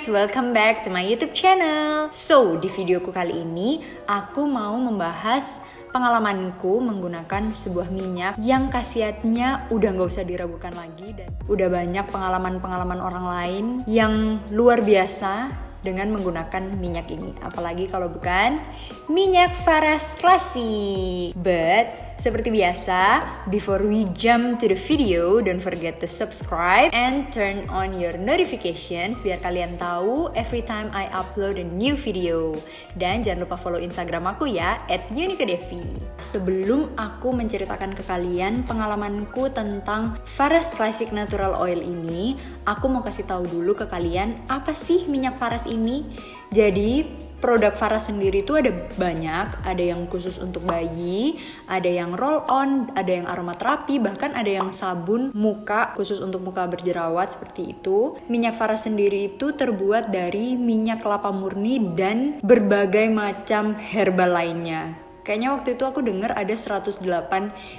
guys, welcome back to my YouTube channel. So, di videoku kali ini aku mau membahas pengalamanku menggunakan sebuah minyak yang khasiatnya udah nggak usah diragukan lagi, dan udah banyak pengalaman-pengalaman orang lain yang luar biasa dengan menggunakan minyak ini, apalagi kalau bukan minyak Faras Classic. But seperti biasa, before we jump to the video, don't forget to subscribe and turn on your notifications biar kalian tahu every time I upload a new video. Dan jangan lupa follow Instagram aku ya @unikadevi. Sebelum aku menceritakan ke kalian pengalamanku tentang Faras Classic Natural Oil ini, aku mau kasih tahu dulu ke kalian apa sih minyak Faras ini. Jadi produk Faras sendiri itu ada banyak, ada yang khusus untuk bayi, ada yang roll on, ada yang aromaterapi, bahkan ada yang sabun muka khusus untuk muka berjerawat seperti itu. Minyak Faras sendiri itu terbuat dari minyak kelapa murni dan berbagai macam herbal lainnya. Kayaknya waktu itu aku dengar ada 108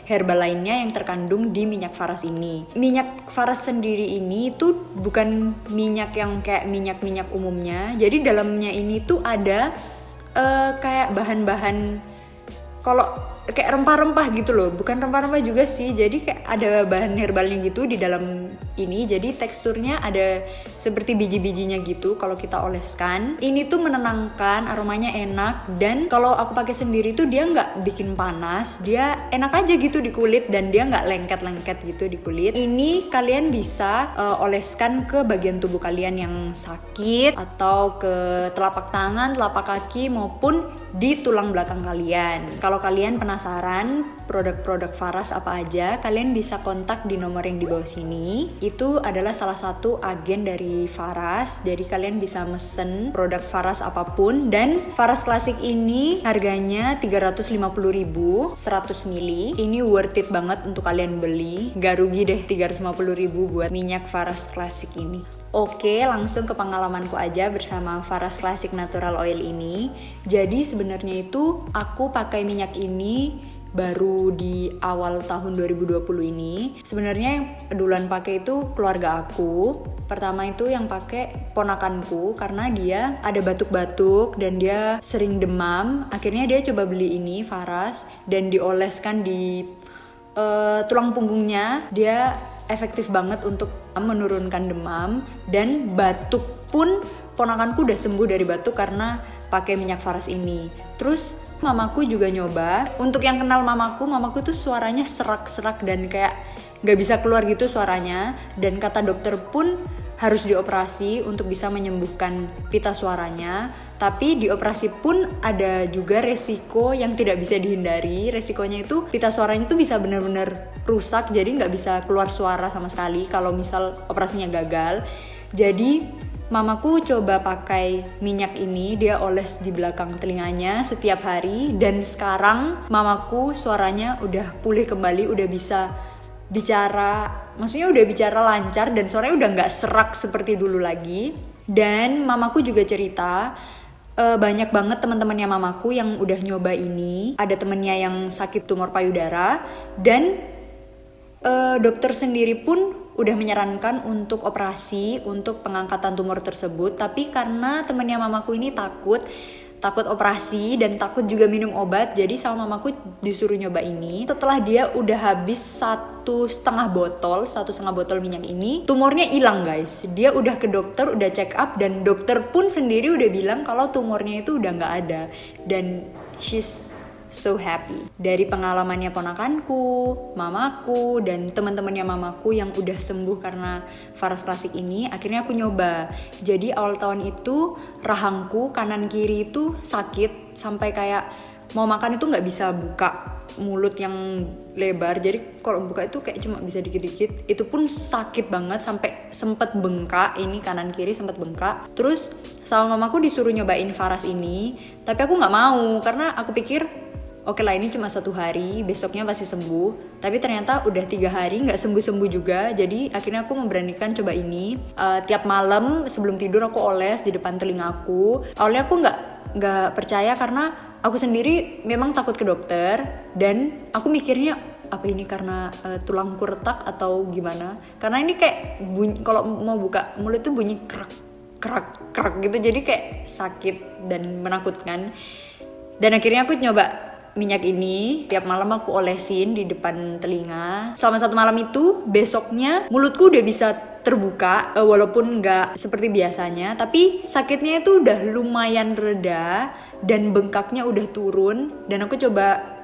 herbal lainnya yang terkandung di minyak Faras ini. Minyak Faras sendiri ini tuh bukan minyak yang kayak minyak-minyak umumnya. Jadi dalamnya ini tuh ada kayak bahan-bahan, kalau kayak rempah-rempah gitu loh. Bukan rempah-rempah juga sih, jadi kayak ada bahan herbalnya gitu di dalam ini. Jadi teksturnya ada seperti biji-bijinya gitu kalau kita oleskan. Ini tuh menenangkan, aromanya enak, dan kalau aku pakai sendiri tuh dia nggak bikin panas, dia enak aja gitu di kulit, dan dia nggak lengket-lengket gitu di kulit. Ini kalian bisa oleskan ke bagian tubuh kalian yang sakit, atau ke telapak tangan, telapak kaki, maupun di tulang belakang kalian. Kalau kalian penasaran produk-produk Faras apa aja, kalian bisa kontak di nomor yang di bawah sini. Itu adalah salah satu agen dari Faras, jadi kalian bisa mesen produk Faras apapun. Dan Faras Classic ini harganya 350.000 100 ml. Ini worth it banget untuk kalian beli, gak rugi deh 350.000 buat minyak Faras Classic ini. Oke, langsung ke pengalamanku aja bersama Faras Classic Natural Oil ini. Jadi sebenarnya itu aku pakai minyak ini baru di awal tahun 2020 ini. Sebenarnya yang duluan pakai itu keluarga aku. Pertama itu yang pakai ponakanku karena dia ada batuk-batuk dan dia sering demam. Akhirnya dia coba beli ini Faras dan dioleskan di tulang punggungnya. Dia efektif banget untuk menurunkan demam dan batuk pun. Ponakanku udah sembuh dari batuk karena pakai minyak Faras ini. Terus mamaku juga nyoba. Untuk yang kenal mamaku tuh suaranya serak-serak dan kayak gak bisa keluar gitu suaranya. Dan kata dokter pun harus dioperasi untuk bisa menyembuhkan pita suaranya. Tapi dioperasi pun ada juga resiko yang tidak bisa dihindari. Resikonya itu pita suaranya tuh bisa benar-benar rusak, jadi nggak bisa keluar suara sama sekali kalau misal operasinya gagal. Jadi mamaku coba pakai minyak ini, dia oles di belakang telinganya setiap hari, dan sekarang mamaku suaranya udah pulih kembali, udah bisa bicara, maksudnya udah bicara lancar dan suaranya udah nggak serak seperti dulu lagi. Dan mamaku juga cerita banyak banget teman-temannya mamaku yang udah nyoba ini. Ada temennya yang sakit tumor payudara, dan dokter sendiri pun udah menyarankan untuk operasi untuk pengangkatan tumor tersebut. Tapi karena temennya mamaku ini takut operasi dan takut juga minum obat, jadi sama mamaku disuruh nyoba ini. Setelah dia udah habis satu setengah botol minyak ini, tumornya hilang guys. Dia udah ke dokter, udah check up, dan dokter pun sendiri udah bilang kalau tumornya itu udah nggak ada, dan she's so happy. Dari pengalamannya ponakanku, mamaku, dan teman-temannya mamaku yang udah sembuh karena Faras Classic ini, akhirnya aku nyoba. Jadi awal tahun itu rahangku kanan kiri itu sakit sampai kayak mau makan itu nggak bisa buka mulut yang lebar. Jadi kalau buka itu kayak cuma bisa dikit-dikit. Itu pun sakit banget sampai sempet bengkak. Ini kanan kiri sempet bengkak. Terus sama mamaku disuruh nyobain Faras ini, tapi aku nggak mau karena aku pikir oke lah, ini cuma 1 hari, besoknya pasti sembuh. Tapi ternyata udah 3 hari nggak sembuh-sembuh juga. Jadi akhirnya aku memberanikan coba ini. Tiap malam sebelum tidur aku oles di depan telingaku. Awalnya aku nggak percaya karena aku sendiri memang takut ke dokter. Dan aku mikirnya apa ini karena tulangku retak atau gimana. Karena ini kayak bunyi, kalau mau buka mulut tuh bunyi krak kerak gitu, jadi kayak sakit dan menakutkan. Dan akhirnya aku nyoba minyak ini, tiap malam aku olesin di depan telinga. Selama 1 malam itu, besoknya mulutku udah bisa terbuka, walaupun nggak seperti biasanya, tapi sakitnya itu udah lumayan reda dan bengkaknya udah turun. Dan aku coba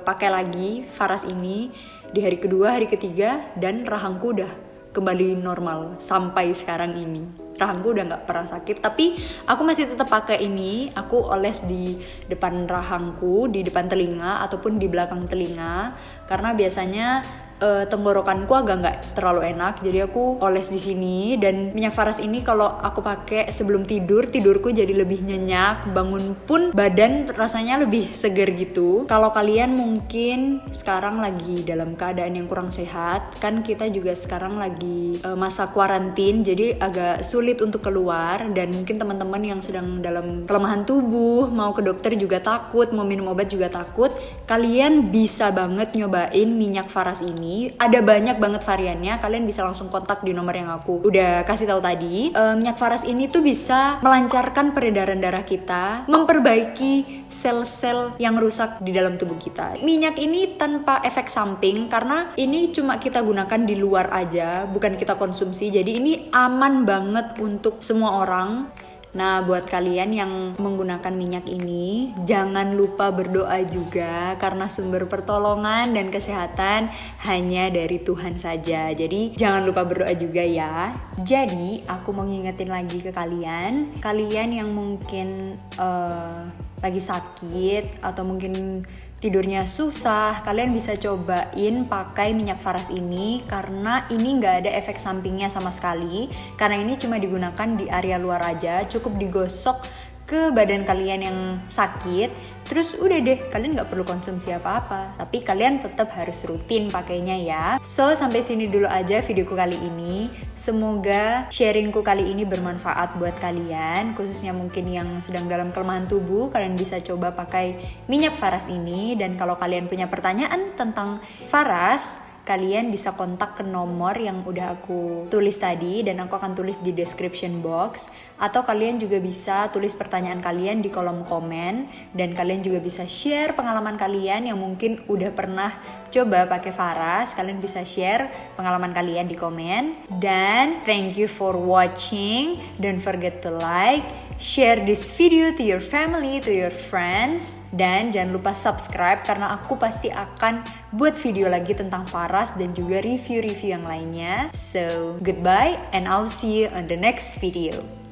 pakai lagi Faras ini di hari kedua, hari ketiga, dan rahangku udah kembali normal sampai sekarang ini. Rahangku udah nggak pernah sakit, tapi aku masih tetap pakai ini. Aku oles di depan rahangku, di depan telinga ataupun di belakang telinga, karena biasanya tenggorokanku agak nggak terlalu enak, jadi aku oles di sini. Dan minyak Faras ini kalau aku pakai sebelum tidur, tidurku jadi lebih nyenyak, bangun pun badan rasanya lebih seger gitu. Kalau kalian mungkin sekarang lagi dalam keadaan yang kurang sehat, kan kita juga sekarang lagi masa kuarantin, jadi agak sulit untuk keluar, dan mungkin teman-teman yang sedang dalam kelemahan tubuh, mau ke dokter juga takut, mau minum obat juga takut, kalian bisa banget nyobain minyak Faras ini. Ada banyak banget variannya, kalian bisa langsung kontak di nomor yang aku udah kasih tahu tadi. Minyak Faras ini tuh bisa melancarkan peredaran darah kita, memperbaiki sel-sel yang rusak di dalam tubuh kita. Minyak ini tanpa efek samping, karena ini cuma kita gunakan di luar aja, bukan kita konsumsi, jadi ini aman banget untuk semua orang. Nah, buat kalian yang menggunakan minyak ini, jangan lupa berdoa juga, karena sumber pertolongan dan kesehatan hanya dari Tuhan saja. Jadi jangan lupa berdoa juga ya. Jadi aku mau ngingetin lagi ke kalian yang mungkin lagi sakit atau mungkin tidurnya susah, kalian bisa cobain pakai minyak Faras ini, karena ini nggak ada efek sampingnya sama sekali. Karena ini cuma digunakan di area luar aja, cukup digosok ke badan kalian yang sakit, terus udah deh, kalian nggak perlu konsumsi apa-apa, tapi kalian tetap harus rutin pakainya ya. So, sampai sini dulu aja videoku kali ini. Semoga sharingku kali ini bermanfaat buat kalian, khususnya mungkin yang sedang dalam kelemahan tubuh. Kalian bisa coba pakai minyak Faras ini, dan kalau kalian punya pertanyaan tentang Faras, kalian bisa kontak ke nomor yang udah aku tulis tadi, dan aku akan tulis di description box. Atau kalian juga bisa tulis pertanyaan kalian di kolom komen, dan kalian juga bisa share pengalaman kalian yang mungkin udah pernah coba pakai Faras. Kalian bisa share pengalaman kalian di komen. Dan thank you for watching. Don't forget to like, share this video to your family, to your friends, dan jangan lupa subscribe, karena aku pasti akan buat video lagi tentang Faras dan juga review-review yang lainnya. So, goodbye and I'll see you on the next video.